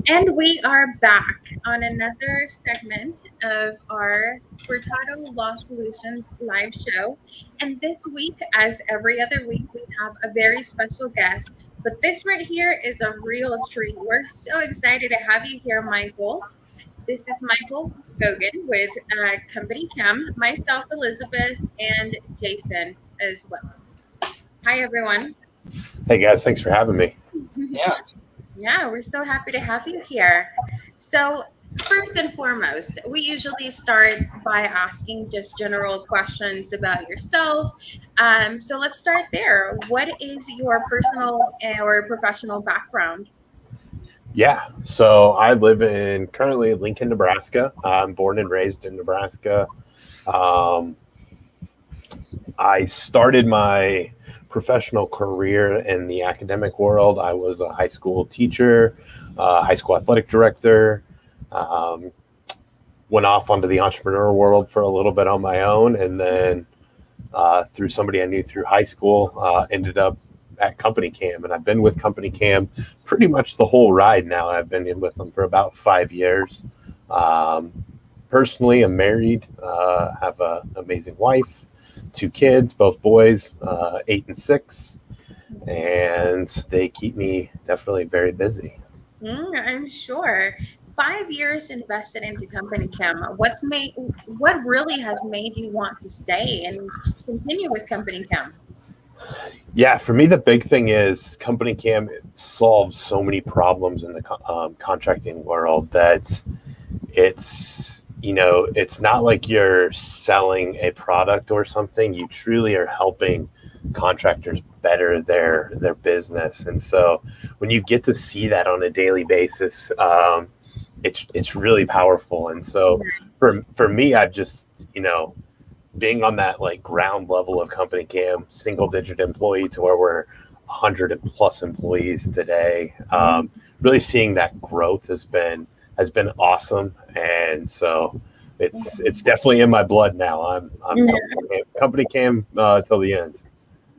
And we are back on another segment of our Furtado Law Solutions live show. And this week, as every other week, we have a very special guest. But this right here is a real treat. We're so excited to have you here, Michael. This is Michael Gogan with CompanyCam, myself, Elizabeth, and Jason as well. Hi, everyone. Hey guys, thanks for having me. Yeah. Yeah, we're so happy to have you here. So, first and foremost, we usually start by asking just general questions about yourself. So, let's start there. What is your personal or professional background? Yeah, so I live in currently Lincoln, Nebraska. I'm born and raised in Nebraska. Um, I started my professional career in the academic world. I was a high school teacher, high school athletic director. Um, Went off onto the entrepreneur world for a little bit on my own, and then through somebody I knew through high school, ended up at CompanyCam, and I've been with CompanyCam pretty much the whole ride now. I've been in with them for about 5 years. Um, Personally, I'm married, have an amazing wife, two kids, both boys, 8 and 6, and they keep me definitely very busy. I'm sure. 5 years invested into Company Cam. What really has made you want to stay and continue with Company Cam? Yeah, for me, the big thing is CompanyCam solves so many problems in the contracting world that it's not like you're selling a product or something. You truly are helping contractors better their business, and so when you get to see that on a daily basis, it's really powerful. And so for me, I've just being on that like ground level of CompanyCam, single digit employee to where we're 100 plus employees today. Really seeing that growth has been awesome, and so it's definitely in my blood now. I'm CompanyCam till the end.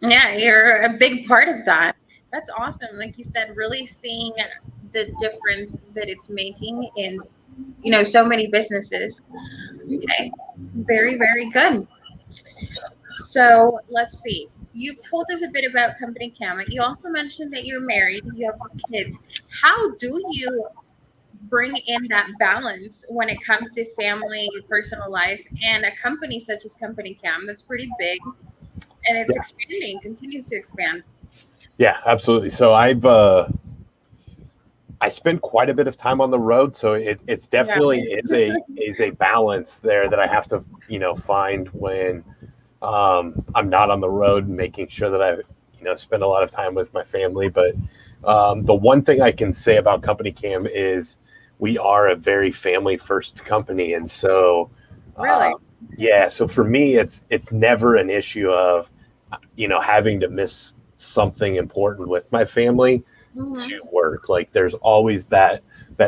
Yeah, you're a big part of that. That's awesome. Like you said, really seeing the difference that it's making in, so many businesses. Okay. Very, very good. So let's see. You've told us a bit about Company Cam. You also mentioned that you're married, you have kids. How do you bring in that balance when it comes to family, personal life, and a company such as Company Cam that's pretty big and it's Yeah, expanding, continues to expand? yeah, absolutely. So I spend quite a bit of time on the road, so it's Yeah. definitely is a balance there that I have to find when I'm not on the road, making sure that I spend a lot of time with my family. But the one thing I can say about CompanyCam is we are a very family first company, and so Really? yeah. So for me, it's never an issue of having to miss something important with my family Hmm. to work. Like there's always that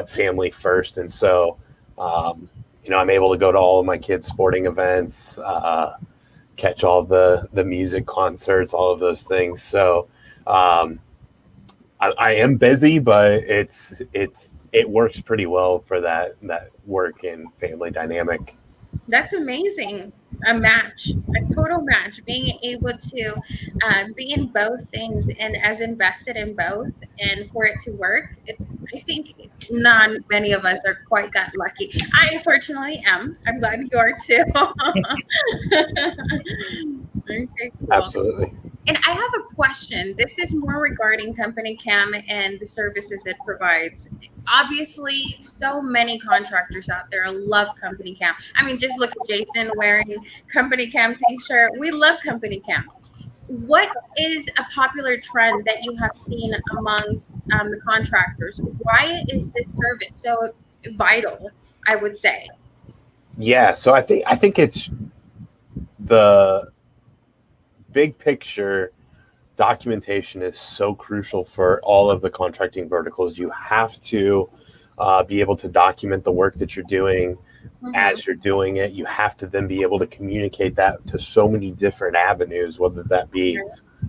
family first, and so I'm able to go to all of my kids' sporting events, catch all the music concerts, all of those things. So I am busy, but it works pretty well for that work and family dynamic. That's amazing. A total match, being able to be in both things and as invested in both, and for it to work. I think not many of us are quite that lucky. I unfortunately am. I'm glad you are too. Okay, cool. Absolutely. And I have a question. This is more regarding Company Cam and the services it provides. Obviously, so many contractors out there love Company Cam. I mean, just look at Jason wearing Company Cam t-shirt. We love Company Cam. What is a popular trend that you have seen amongst the contractors? Why is this service so vital, I would say? Yeah. So I think it's the big picture. Documentation is so crucial for all of the contracting verticals. You have to be able to document the work that you're doing Hmm. as you're doing it. You have to then be able to communicate that to so many different avenues, whether that be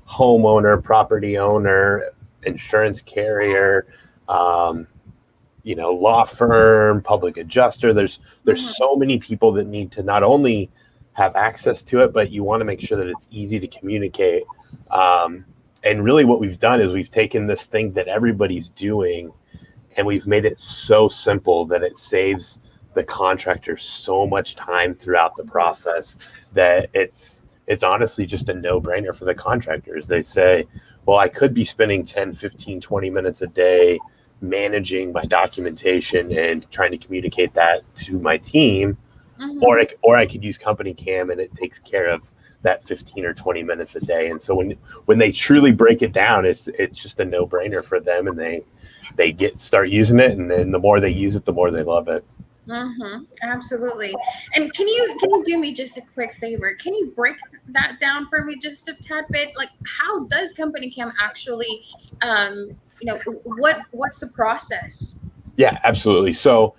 homeowner, property owner, insurance carrier, um, law firm, public adjuster. There's Mhm. so many people that need to not only have access to it, but you want to make sure that it's easy to communicate. And really what we've done is we've taken this thing that everybody's doing and we've made it so simple that it saves the contractor so much time throughout the process that it's honestly just a no-brainer for the contractors. They say, well, I could be spending 10, 15, 20 minutes a day managing my documentation and trying to communicate that to my team, Mhm. or I could use CompanyCam and it takes care of that 15 or 20 minutes a day. And so when they truly break it down, it's just a no-brainer for them, and they start using it, and then the more they use it, the more they love it. Absolutely. And can you do me just a quick favor? Can you break that down for me just a tad bit? Like, how does CompanyCam actually, what's the process? Yeah, absolutely. So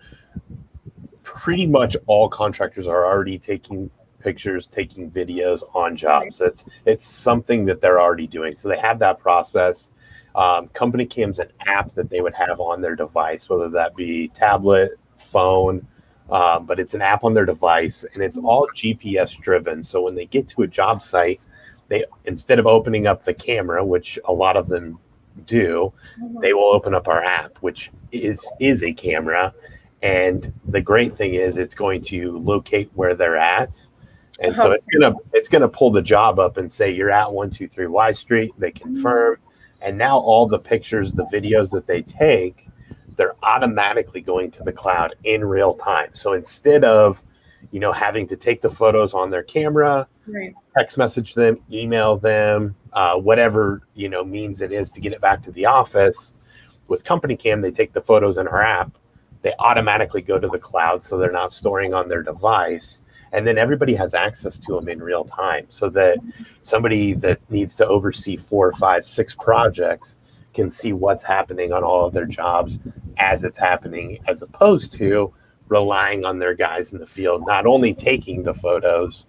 pretty much all contractors are already taking pictures, taking videos on jobs. It's something that they're already doing. So they have that process. CompanyCam's an app that they would have on their device, whether that be tablet, phone, but it's an app on their device, and it's all GPS driven. So when they get to a job site, they, instead of opening up the camera, which a lot of them do, they will open up our app, which is a camera. And the great thing is it's going to locate where they're at. And so it's gonna pull the job up and say you're at 123 Y Street. They confirm, and now all the pictures, the videos that they take, they're automatically going to the cloud in real time. So instead of having to take the photos on their camera, Right. text message them, email them, whatever means it is to get it back to the office, with CompanyCam, they take the photos in our app, they automatically go to the cloud, so they're not storing on their device. And then everybody has access to them in real time, so that somebody that needs to oversee 4, 5, 6 projects can see what's happening on all of their jobs as it's happening, as opposed to relying on their guys in the field, not only taking the photos,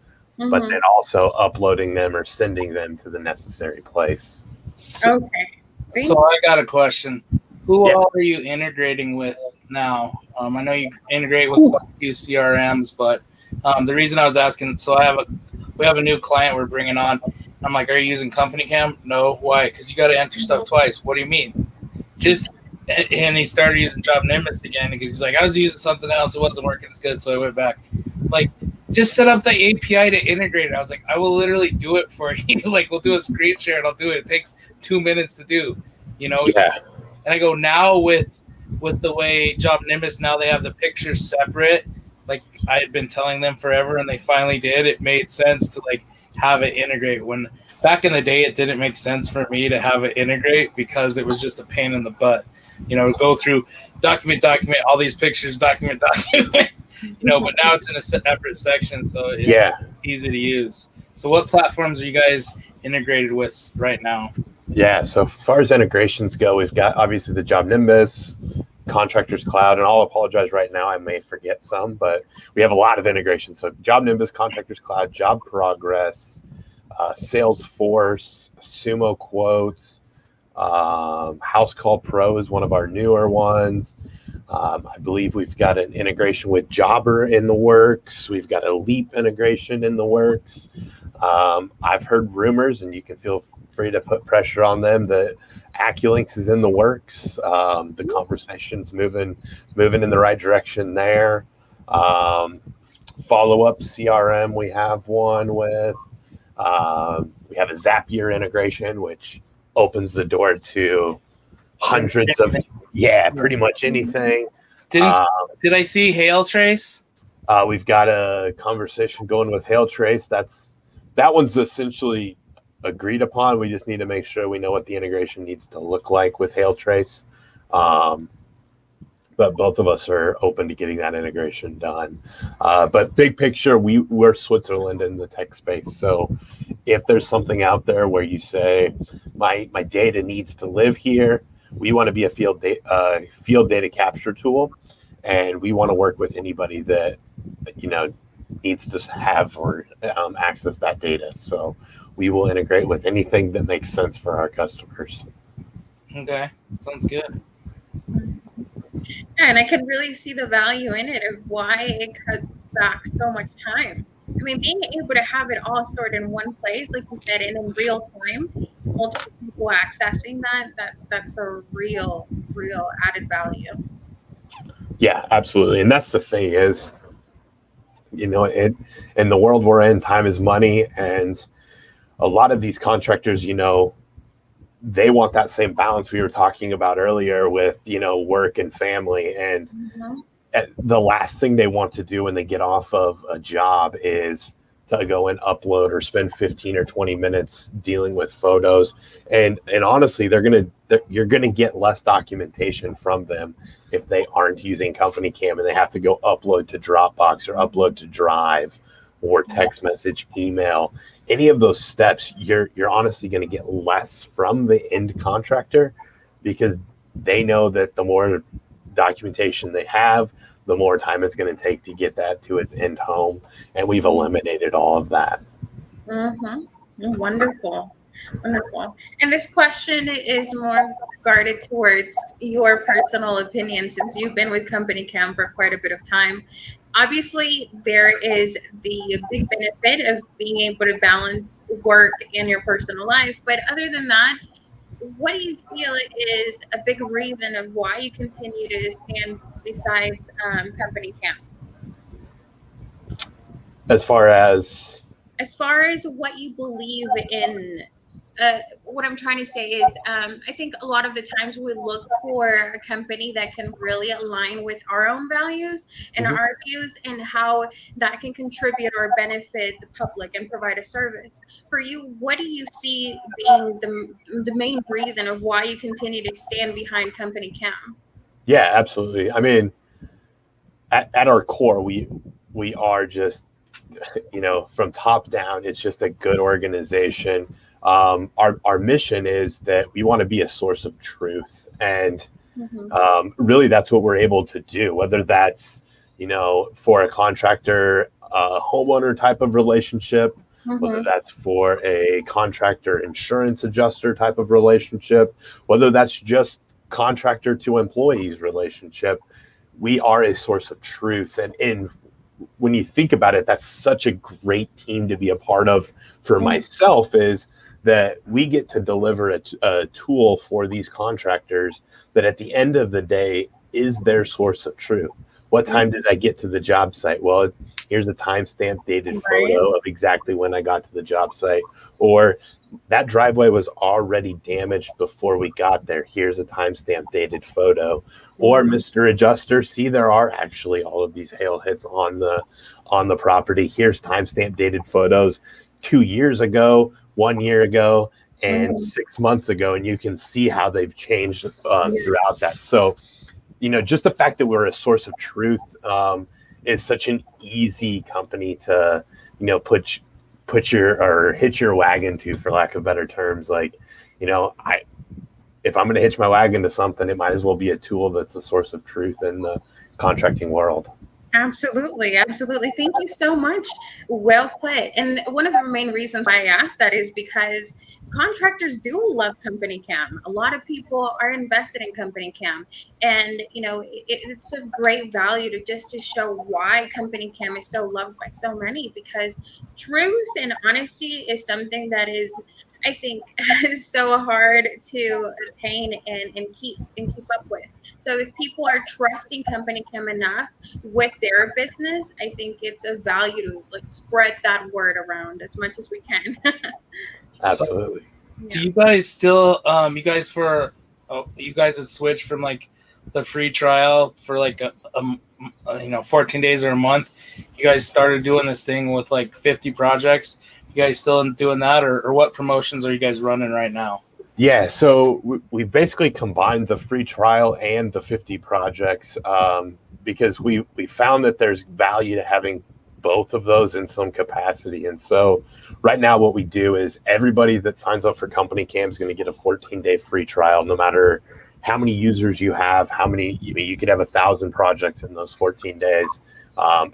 but then also uploading them or sending them to the necessary place. Okay. So I got a question. Who Yeah. all are you integrating with now? I know you integrate with quite a few CRMs, but the reason I was asking, so we have a new client we're bringing on. I'm like, are you using CompanyCam? No. Why? Because you got to enter stuff twice. What do you mean? And he started using Job Nimbus again because he's like, I was using something else. It wasn't working as good, so I went back. Like, just set up the API to integrate it. I was like, I will literally do it for you. Like, we'll do a screen share and I'll do it. It takes 2 minutes to do, Yeah. And I go, now with the way Job Nimbus, now they have the pictures separate. Like, I had been telling them forever, and they finally did. It made sense to like have it integrate. When back in the day, it didn't make sense for me to have it integrate because it was just a pain in the butt. Go through document, all these pictures, document. But now it's in a separate section, so it's easy to use. So what platforms are you guys integrated with right now? Yeah, so as far as integrations go, we've got obviously the Job Nimbus, Contractors Cloud, and I'll apologize right now, I may forget some, but we have a lot of integrations. So Job Nimbus, Contractors Cloud, Job Progress, Salesforce, Sumo Quotes, House Call Pro is one of our newer ones. I believe we've got an integration with Jobber in the works. We've got a Leap integration in the works. I've heard rumors, and you can feel free to put pressure on them, that AccuLinks is in the works. The conversation's moving in the right direction there. Follow-up CRM, we have one with. We have a Zapier integration, which opens the door to hundreds of, pretty much anything. Did I see Hail Trace? We've got a conversation going with Hail Trace. That one's essentially agreed upon. We just need to make sure we know what the integration needs to look like with Hail Trace. But both of us are open to getting that integration done. But big picture, we're Switzerland in the tech space. So if there's something out there where you say, my data needs to live here, we want to be a field data capture tool, and we want to work with anybody that needs to have or access that data. So we will integrate with anything that makes sense for our customers. Okay, sounds good. And I can really see the value in it of why it cuts back so much time. I mean, being able to have it all stored in one place, like you said, and in real time, multiple people accessing that's a real added value. Yeah, absolutely. And that's the thing is, in the world we're in, time is money. And a lot of these contractors, they want that same balance we were talking about earlier with, work and family. And Mm-hmm. the last thing they want to do when they get off of a job is to go and upload or spend 15 or 20 minutes dealing with photos. And honestly, you're gonna get less documentation from them if they aren't using CompanyCam and they have to go upload to Dropbox or upload to Drive or text message, email. Any of those steps, you're honestly going to get less from the end contractor because they know that the more documentation they have, the more time it's going to take to get that to its end home. And we've eliminated all of that. Mm-hmm. Wonderful. Wonderful. And this question is more regarded towards your personal opinion since you've been with CompanyCam for quite a bit of time. Obviously, there is the big benefit of being able to balance work and your personal life. But other than that, what do you feel is a big reason of why you continue to stand besides CompanyCam? As Far as what you believe in, what I'm trying to say is, I think a lot of the times we look for a company that can really align with our own values and Mhm. our views and how that can contribute or benefit the public and provide a service. For you, what do you see being the main reason of why you continue to stand behind CompanyCam? Yeah, absolutely. I mean, at our core, we are just, from top down, it's just a good organization. Our mission is that we want to be a source of truth, and Mm-hmm. really that's what we're able to do. Whether that's for a contractor, homeowner type of relationship, whether Mm-hmm. that's for a contractor insurance adjuster type of relationship, whether that's just contractor to employees relationship, we are a source of truth. And when you think about it, that's such a great team to be a part of for myself, is that we get to deliver a tool for these contractors that at the end of the day is their source of truth. What time did I get to the job site? Well, here's a timestamp dated Right. photo of exactly when I got to the job site. Or that driveway was already damaged before we got there. Here's a timestamp dated photo. Or Mr. Adjuster, see, there are actually all of these hail hits on the property. Here's timestamp dated photos 2 years ago, 1 year ago, and Mm-hmm. 6 months ago, and you can see how they've changed throughout that. So, just the fact that we're a source of truth is such an easy company to, put your or hitch your wagon to, for lack of better terms. Like, I if I'm going to hitch my wagon to something, it might as well be a tool that's a source of truth in the contracting world. Absolutely, absolutely. Thank you so much. Well put. And one of the main reasons why I asked that is because contractors do love CompanyCam. A lot of people are invested in CompanyCam, and it's of great value to show why CompanyCam is so loved by so many. Because truth and honesty is something that is, I think, is so hard to attain and keep up with. So if people are trusting CompanyCam enough with their business, I think it's of value to like spread that word around as much as we can. So, Absolutely. do Yeah. you guys still, you guys had switched from like the free trial for like a 14 days or a month? You guys started doing this thing with like 50 projects. You guys still doing that, or what promotions are you guys running right now? Yeah, so we basically combined the free trial and the 50 projects because we found that there's value to having both of those in some capacity. And so right now what we do is everybody that signs up for CompanyCam is going to get a 14-day free trial, no matter how many users you have, how many, you could have 1,000 projects in those 14 days.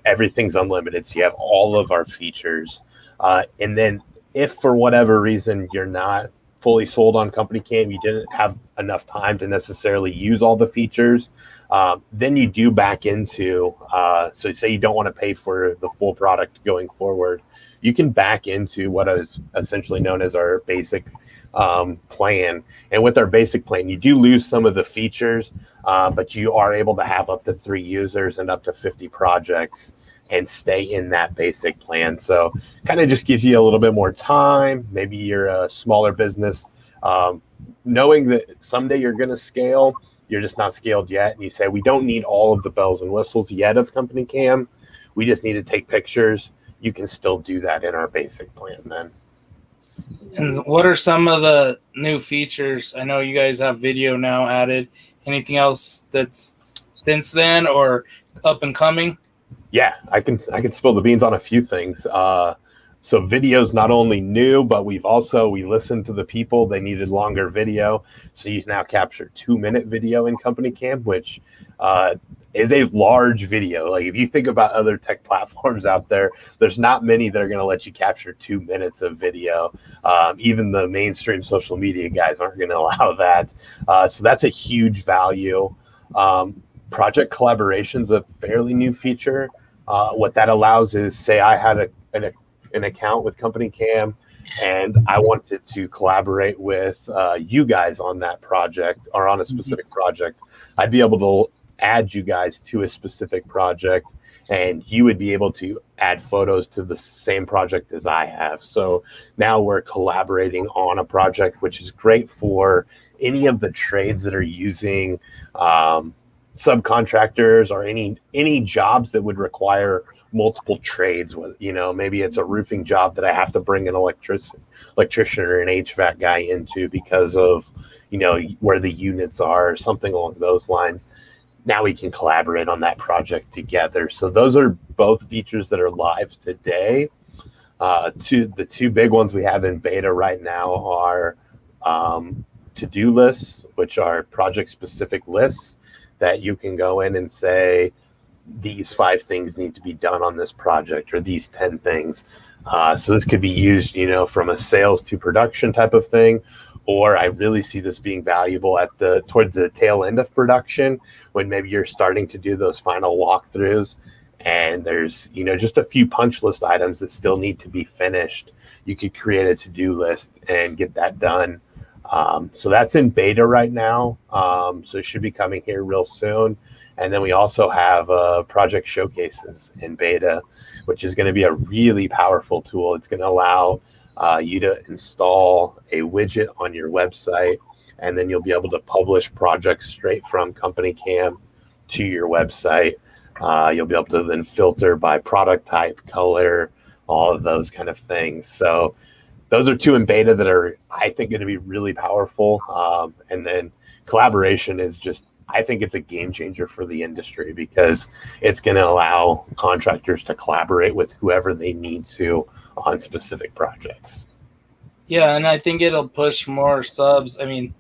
Everything's unlimited. So you have all of our features. And then if for whatever reason you're not fully sold on CompanyCam, you didn't have enough time to necessarily use all the features, then you do back into, so say you don't want to pay for the full product going forward, you can back into what is essentially known as our basic plan. And with our basic plan, you do lose some of the features, but you are able to have up to 3 users and up to 50 projects and stay in that basic plan. So kind of just gives you a little bit more time. Maybe you're a smaller business, knowing that someday you're going to scale, you're just not scaled yet. And you say, we don't need all of the bells and whistles yet of CompanyCam. We just need to take pictures. You can still do that in our basic plan then. And what are some of the new features? I know you guys have video now added. Anything else that's since then or up and coming? Yeah, I can spill the beans on a few things. So video's not only new, but we listened to the people. They needed longer video. So you now capture 2-minute video in CompanyCam, which is a large video. Like if you think about other tech platforms out there, there's not many that are going to let you capture 2 minutes of video. Even the mainstream social media guys aren't going to allow that. So that's a huge value. Project collaboration is a fairly new feature. What that allows is, say I had an account with CompanyCam and I wanted to collaborate with you guys on that project or on a specific project, I'd be able to add you guys to a specific project and you would be able to add photos to the same project as I have. So now we're collaborating on a project, which is great for any of the trades that are using subcontractors or any jobs that would require multiple trades. With maybe it's a roofing job that I have to bring an electrician or an HVAC guy into because of where the units are or something along those lines. Now we can collaborate on that project together. So those are both features that are live today. The two big ones we have in beta right now are to-do lists, which are project-specific lists that you can go in and say, these 5 things need to be done on this project, or these 10 things. So this could be used, from a sales to production type of thing, or I really see this being valuable towards the tail end of production, when maybe you're starting to do those final walkthroughs and there's, just a few punch list items that still need to be finished. You could create a to-do list and get that done. So that's in beta right now. So it should be coming here real soon. And then we also have project showcases in beta, which is going to be a really powerful tool. It's going to allow you to install a widget on your website, and then you'll be able to publish projects straight from CompanyCam to your website. You'll be able to then filter by product type, color, all of those kind of things. So those are 2 in beta that are, I think, going to be really powerful. And then collaboration is just, I think it's a game changer for the industry because it's going to allow contractors to collaborate with whoever they need to on specific projects. Yeah, and I think it'll push more subs. I mean,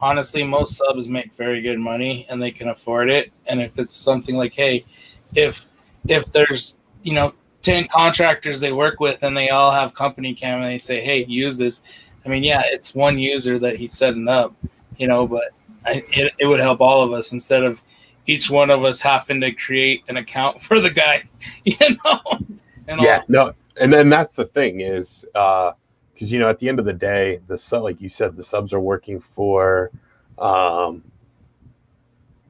honestly, most subs make very good money and they can afford it. And if it's something like, hey, if there's 10 contractors they work with and they all have CompanyCam and they say, hey, use this. I mean, yeah, it's one user that he's setting up, but it would help all of us instead of each one of us having to create an account for the guy, And then that's the thing is, because, at the end of the day, like you said, the subs are working for,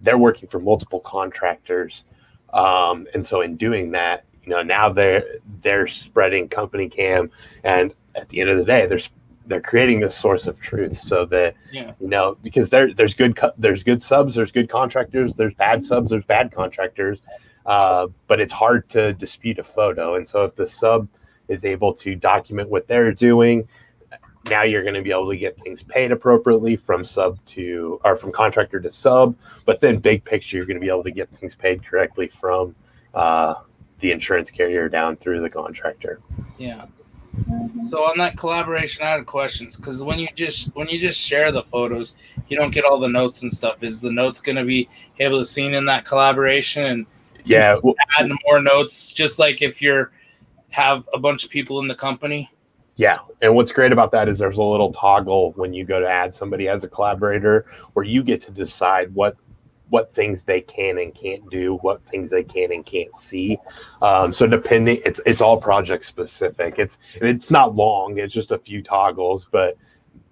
they're working for multiple contractors. And so in doing that, now they're spreading CompanyCam, and at the end of the day, they're creating this source of truth so that, because there's good subs, there's good contractors, there's bad subs, there's bad contractors, but it's hard to dispute a photo. And so if the sub is able to document what they're doing, now you're going to be able to get things paid appropriately from contractor to sub, but then big picture, you're going to be able to get things paid correctly from the insurance carrier down through the contractor. Yeah. So on that collaboration, I had questions because when you just share the photos, you don't get all the notes and stuff. Is the notes going to be able to seen in that collaboration and add more notes, just like if you have a bunch of people in the company? Yeah, and what's great about that is there's a little toggle when you go to add somebody as a collaborator where you get to decide what things they can and can't do, what things they can and can't see. So depending, it's all project specific. It's not long. It's just a few toggles, but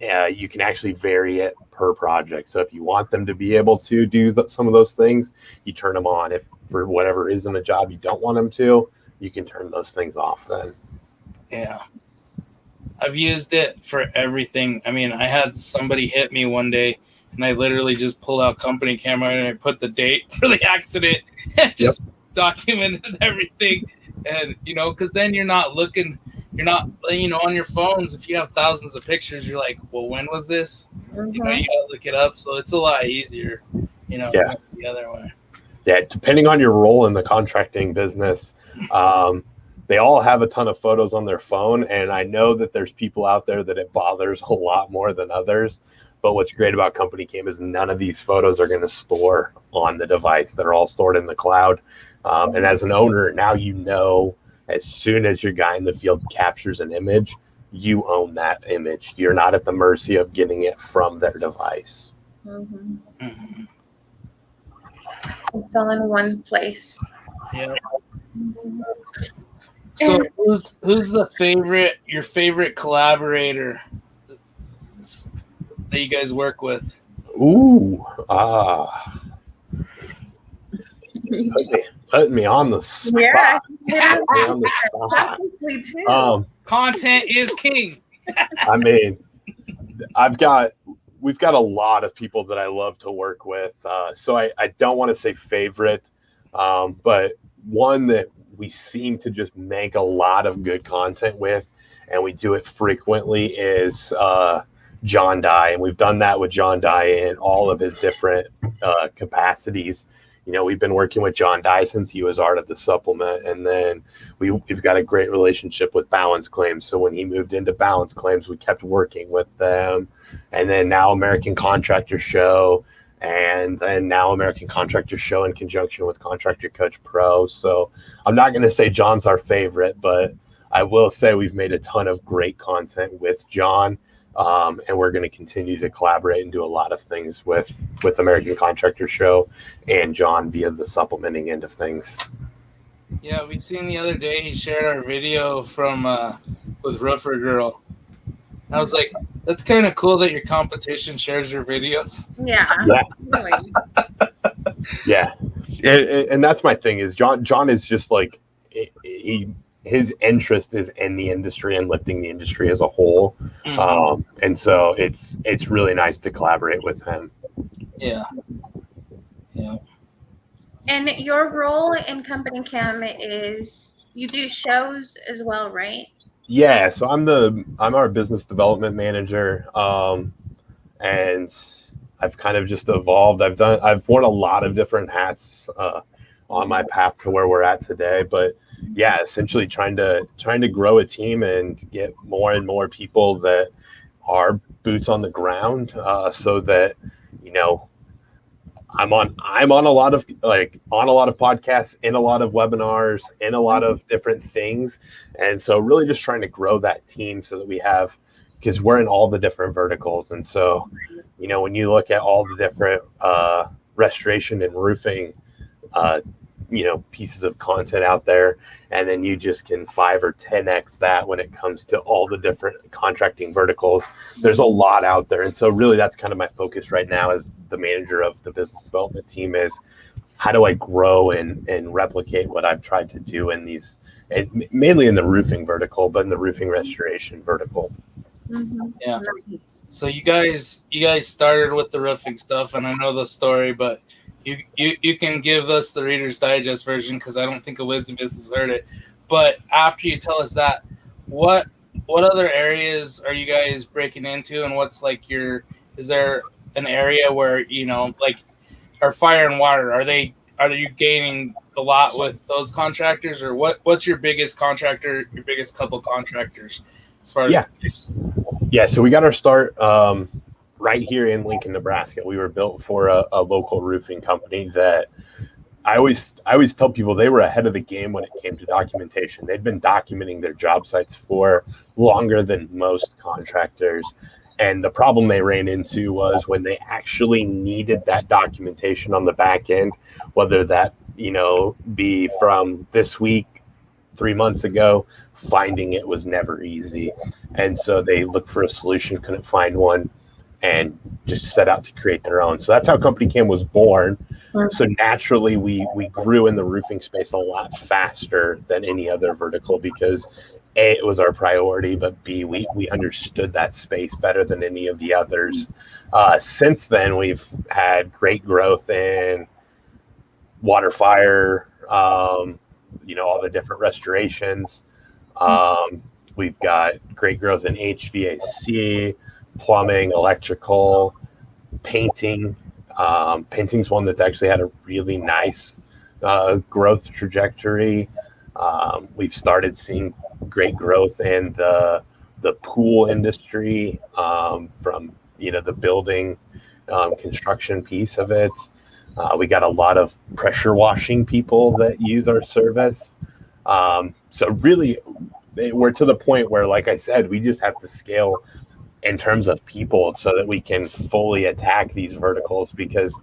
you can actually vary it per project. So if you want them to be able to do some of those things, you turn them on. If for whatever reason a job you don't want them to, you can turn those things off then. Yeah. I've used it for everything. I mean, I had somebody hit me one day, and I literally just pulled out CompanyCam and I put the date for the accident and just documented everything. And, because then you're not, on your phones. If you have thousands of pictures, you're like, well, when was this? Mm-hmm. You got to look it up. So it's a lot easier, the other way. Yeah, depending on your role in the contracting business, they all have a ton of photos on their phone, and I know that there's people out there that it bothers a lot more than others. But what's great about CompanyCam is none of these photos are going to store on the device. They're all stored in the cloud. And as an owner, now as soon as your guy in the field captures an image, you own that image. You're not at the mercy of getting it from their device. Mm-hmm. Mm-hmm. It's all in one place. Yeah. So who's your favorite collaborator that you guys work with? Ooh, putting me on the spot. Yeah. On the spot. Content is king. I mean, we've got a lot of people that I love to work with. So I don't want to say favorite, but one that we seem to just make a lot of good content with, and we do it frequently, is John Dye. And we've done that with John Dye in all of his different capacities. We've been working with John Dye since he was Art of the Supplement, and then we've got a great relationship with Balance Claims. So when he moved into Balance Claims, we kept working with them, and then now American Contractor Show, and then now American Contractor Show in conjunction with Contractor Coach Pro. So I'm not going to say John's our favorite, but I will say we've made a ton of great content with John. And we're going to continue to collaborate and do a lot of things with American Contractor Show and John via the supplementing end of things. Yeah, we seen the other day he shared our video from with Roofer Girl. I was like, that's kind of cool that your competition shares your videos. Yeah. Really. Yeah. And that's my thing is John is just like his interest is in the industry and lifting the industry as a whole. Mm-hmm. And so it's really nice to collaborate with him. Yeah. Yeah. And your role in CompanyCam is you do shows as well, right? Yeah. So I'm our business development manager. And I've kind of just evolved. I've worn a lot of different hats on my path to where we're at today, but yeah, essentially trying to grow a team and get more and more people that are boots on the ground, so that I'm on a lot of podcasts, in a lot of webinars, in a lot of different things, and so really just trying to grow that team so that we have, because we're in all the different verticals, and so when you look at all the different restoration and roofing pieces of content out there, and then you just can 5 or 10x that when it comes to all the different contracting verticals. There's a lot out there, and so really that's kind of my focus right now as the manager of the business development team, is how do I grow and replicate what I've tried to do in these, and mainly in the roofing vertical, but in the roofing restoration vertical. Mm-hmm. Yeah. So you guys started with the roofing stuff, and I know the story, but you can give us the Reader's Digest version, because I don't think Elizabeth has heard it. But after you tell us that, what other areas are you guys breaking into, and what's like is there an area where like our fire and water, are you gaining a lot with those contractors, or what's your biggest contractor, your biggest couple contractors as far as Yeah, so we got our start right here in Lincoln, Nebraska. We were built for a local roofing company that I always tell people they were ahead of the game when it came to documentation. They'd been documenting their job sites for longer than most contractors. And the problem they ran into was when they actually needed that documentation on the back end, whether that, be from this week, 3 months ago, finding it was never easy. And so they looked for a solution, couldn't find one, and just set out to create their own. So that's how CompanyCam was born. So naturally, we grew in the roofing space a lot faster than any other vertical because A, it was our priority, but B, we understood that space better than any of the others. Since then, we've had great growth in water, fire, all the different restorations. We've got great growth in HVAC, plumbing, electrical, painting. Painting's one that's actually had a really nice growth trajectory. We've started seeing great growth in the pool industry from the building construction piece of it. We got a lot of pressure washing people that use our service. So really, we're to the point where, like I said, we just have to scale in terms of people so that we can fully attack these verticals, because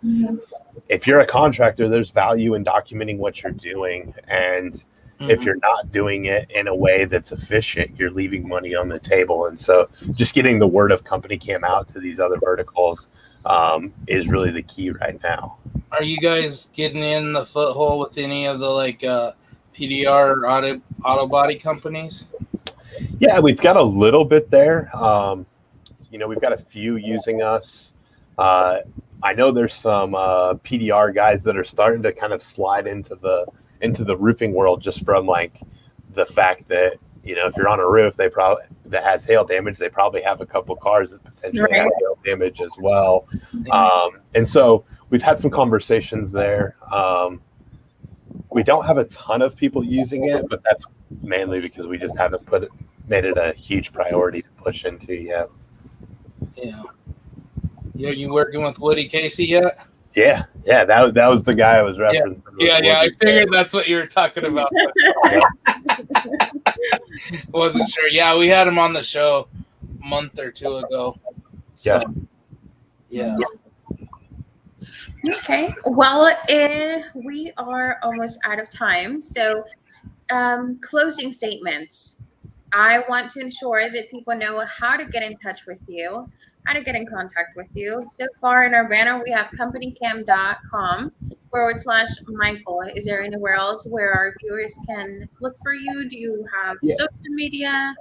if you're a contractor, there's value in documenting what you're doing. And if you're not doing it in a way that's efficient, you're leaving money on the table. And so just getting the word of CompanyCam out to these other verticals is really the key right now. Are you guys getting in the foothold with any of the PDR or auto body companies? Yeah, we've got a little bit there. We've got a few using us. I know there's some PDR guys that are starting to kind of slide into the roofing world, just from the fact that if you're on a roof that has hail damage, they probably have a couple cars that potentially have hail damage as well. And so we've had some conversations there. We don't have a ton of people using it, but that's mainly because we just haven't made it a huge priority to push into yet. Yeah. You working with Woody Casey yet? Yeah. That was the guy I was referencing. Yeah. I figured that's what you were talking about. Wasn't sure. Yeah, we had him on the show a month or two ago. So, yeah. Okay. Well, we are almost out of time. So, closing statements. I want to ensure that people know how to get in touch with you, how to get in contact with you. So far in our banner, we have CompanyCam.com/Michael. Is there anywhere else where our viewers can look for you? Do you have social media?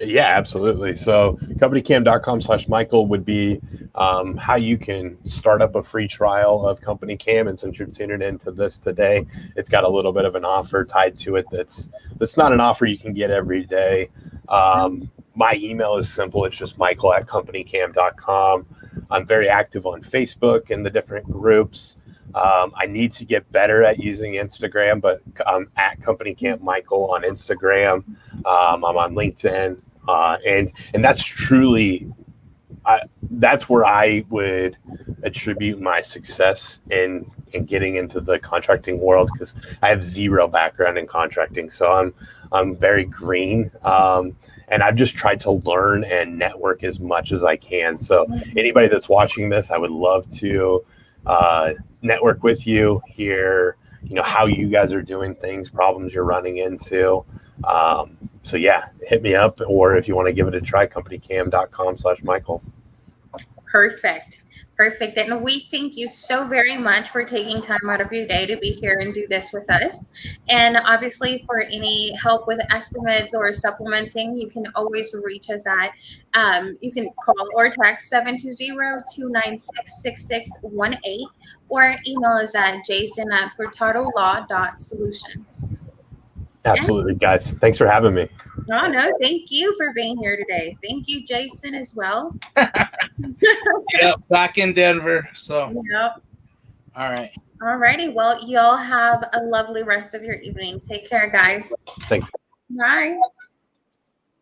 Yeah, absolutely. So CompanyCam.com/Michael would be how you can start up a free trial of CompanyCam. And since you're tuning into this today, it's got a little bit of an offer tied to it that's not an offer you can get every day. My email is simple. It's just michael@companycam.com. I'm very active on Facebook and the different groups. I need to get better at using Instagram, but I'm at CompanyCam Michael on Instagram. I'm on LinkedIn. And that's truly, that's where I would attribute my success in getting into the contracting world, because I have zero background in contracting. So I'm very green. And I've just tried to learn and network as much as I can. So anybody that's watching this, I would love to network with you, hear how you guys are doing things, problems you're running into. So yeah, hit me up, or if you want to give it a try, CompanyCam.com/Michael. Perfect. And we thank you so very much for taking time out of your day to be here and do this with us. And obviously, for any help with estimates or supplementing, you can always reach us at, you can call or text 720-296-6618, or email us at jason@furtadolaw.solutions. Absolutely, guys. Thanks for having me. No, thank you for being here today. Thank you, Jason, as well. Yep, back in Denver. So, yep. All right. All righty. Well, y'all have a lovely rest of your evening. Take care, guys. Thanks. Bye.